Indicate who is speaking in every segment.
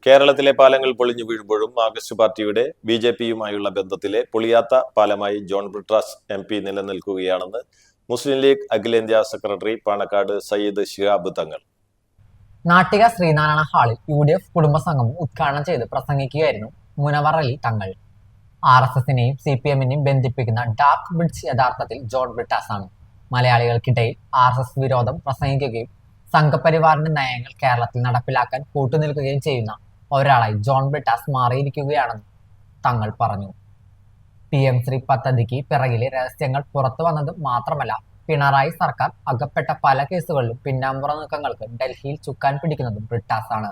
Speaker 1: കേരളത്തിലെ പാലങ്ങൾ പൊളിഞ്ഞു വീഴുമ്പോഴും മാർക്സിസ്റ്റ് പാർട്ടിയുടെ ബി.ജെ.പിയുമായുള്ള ബന്ധത്തിലെ പൊളിയാത്ത പാലമായി ജോൺ ബ്രിട്ടാസ് MP നിലനിൽക്കുകയാണെന്ന് മുസ്ലിം ലീഗ് അഖിലേന്ത്യാ സെക്രട്ടറി പാണക്കാട് സയ്യിദ് ശിഹാബ് തങ്ങൾ.
Speaker 2: നാട്ടിക ശ്രീനാരായണ ഹാളിൽ UDF കുടുംബസംഗമം ഉദ്ഘാടനം ചെയ്ത് പ്രസംഗിക്കുകയായിരുന്നു മുനവർ അലി തങ്ങൾ. RSSനെയും CPMനെയും ബന്ധിപ്പിക്കുന്ന ഡാർക്ക് ബ്രിഡ്ജ് യഥാർത്ഥത്തിൽ ജോൺ ബ്രിട്ടാസ് ആണ്. മലയാളികൾക്കിടയിൽ RSS വിരോധം പ്രസംഗിക്കുകയും സംഘപരിവാറിന്റെ നയങ്ങൾ കേരളത്തിൽ നടപ്പിലാക്കാൻ കൂട്ടുനിൽക്കുകയും ചെയ്യുന്ന ഒരാളായി ജോൺ ബ്രിട്ടാസ് മാറിയിരിക്കുകയാണെന്ന് തങ്ങൾ പറഞ്ഞു. PM ശ്രീ പദ്ധതിക്ക് പിറകിലെ രഹസ്യങ്ങൾ പുറത്തു വന്നത് മാത്രമല്ല, പിണറായി സർക്കാർ അകപ്പെട്ട പല കേസുകളിലും പിന്നാമ്പുറ നീക്കങ്ങൾക്ക് ഡൽഹിയിൽ ചുക്കാൻ പിടിക്കുന്നതും ബ്രിട്ടാസ് ആണ്.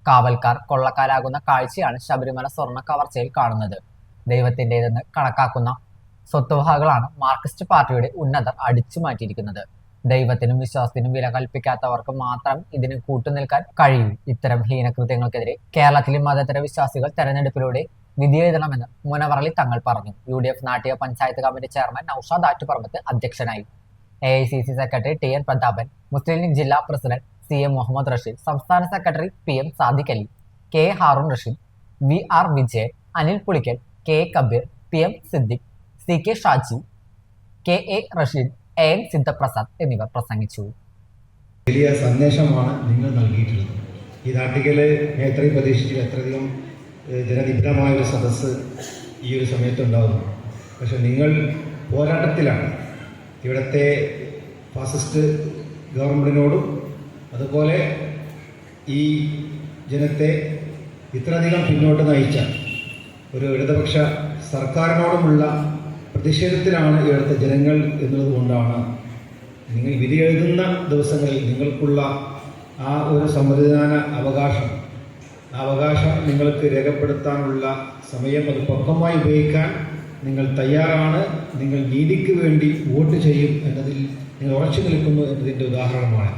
Speaker 2: കാവൽക്കാർ കൊള്ളക്കാരാകുന്ന കാഴ്ചയാണ് ശബരിമല സ്വർണ്ണ കവർച്ചയിൽ കാണുന്നത്. ദൈവത്തിൻ്റെതെന്ന് കണക്കാക്കുന്ന സ്വത്തുവകകളാണ് മാർക്സിസ്റ്റ് പാർട്ടിയുടെ ഉന്നതർ അടിച്ചു മാറ്റിയിരിക്കുന്നത്. ദൈവത്തിനും വിശ്വാസത്തിനും വില കൽപ്പിക്കാത്തവർക്ക് മാത്രം ഇതിന് കൂട്ടുനിൽക്കാൻ കഴിയൂ. ഇത്തരം ഹീനകൃത്യങ്ങൾക്കെതിരെ കേരളത്തിലെ മതേതര വിശ്വാസികൾ തെരഞ്ഞെടുപ്പിലൂടെ വിധിയെഴുതണമെന്ന് മുനവർ അലി തങ്ങൾ പറഞ്ഞു. UDF Nattika panchayat committee chairman Naushad Attuparambath അധ്യക്ഷനായി. AICC secretary TN Prathapan, Muslim League ജില്ലാ പ്രസിഡന്റ് CA മുഹമ്മദ് റഷീദ്, സംസ്ഥാന secretary PM Sadiq Ali, KA Haroon Rasheed, VR Vijayan, Anil Pulikkal, KA Kabeer, PM Siddique, CK Shaji, KA Rasheed, AM Sidhaprasad എന്നിവർ പ്രസംഗിച്ചു.
Speaker 3: വലിയ സന്ദേശമാണ് നിങ്ങൾ നൽകിയിട്ടുള്ളത്. ഈ നാട്ടികയിലെ എത്രയും പ്രതീക്ഷിച്ചു എത്രയധികം ജനനിബിഡമായ ഒരു സദസ്സ് ഈ ഒരു സമയത്തുണ്ടാകുന്നു. പക്ഷെ നിങ്ങൾ പോരാട്ടത്തിലാണ്. ഇവിടുത്തെ ഫാസിസ്റ്റ് ഗവൺമെൻറ്റിനോടും അതുപോലെ ഈ ജനത്തെ ഇത്രയധികം പിന്നോട്ട് നയിച്ച ഒരു ഇടതുപക്ഷ സർക്കാരിനോടുമുള്ള പ്രതിഷേധത്തിലാണ് ഇവിടുത്തെ ജനങ്ങൾ എന്നതുകൊണ്ടാണ് നിങ്ങൾ വിധിയെഴുതുന്ന ദിവസങ്ങളിൽ നിങ്ങൾക്കുള്ള ആ ഒരു സമ്മതിദാന അവകാശം നിങ്ങൾക്ക് രേഖപ്പെടുത്താനുള്ള സമയം അത് പക്വമായി ഉപയോഗിക്കാൻ നിങ്ങൾ തയ്യാറാണ്. നിങ്ങൾ നീതിക്ക് വേണ്ടി വോട്ട് ചെയ്യും എന്നതിൽ നിങ്ങൾ ഉറച്ചു നിൽക്കുന്നു എന്നതിൻ്റെ ഉദാഹരണമാണ്.